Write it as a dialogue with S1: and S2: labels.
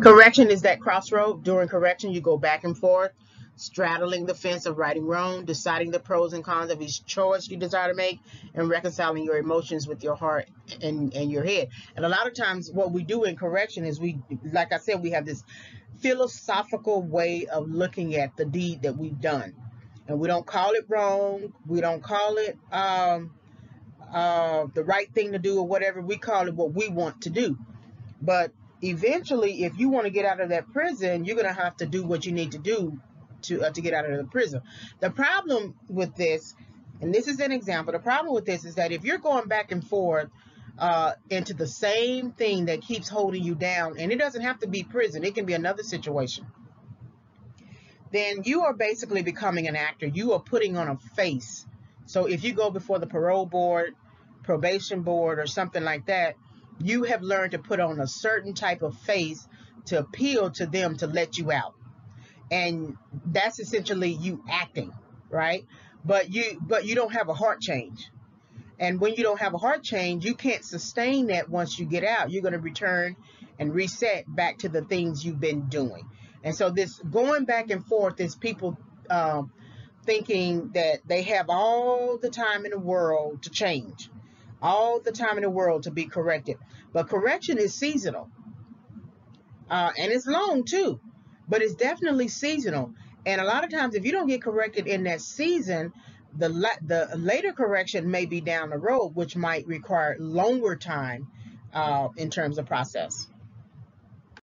S1: Correction is that crossroad. During correction, you go back and forth, straddling the fence of right and wrong, deciding the pros and cons of each choice you desire to make, and reconciling your emotions with your heart and your head. And a lot of times, what we do in correction is like I said, we have this philosophical way of looking at the deed that we've done. And we don't call it wrong. We don't call it the right thing to do or whatever. We call it what we want to do. But eventually, if you want to get out of that prison, you're going to have to do what you need to do to get out of the prison. The problem with this, and this is an example, the problem with this is that if you're going back and forth into the same thing that keeps holding you down, and it doesn't have to be prison, it can be another situation, then you are basically becoming an actor. You are putting on a face. So if you go before the parole board, probation board, or something like that, you have learned to put on a certain type of face to appeal to them to let you out. And that's essentially you acting, right? But you don't have a heart change. And when you don't have a heart change, you can't sustain that once you get out. You're going to return and reset back to the things you've been doing. And so this going back and forth is people thinking that they have all the time in the world to change, all the time in the world to be corrected. But correction is seasonal, and it's long too, but it's definitely seasonal. And a lot of times, if you don't get corrected in that season, the later correction may be down the road, which might require longer time in terms of process.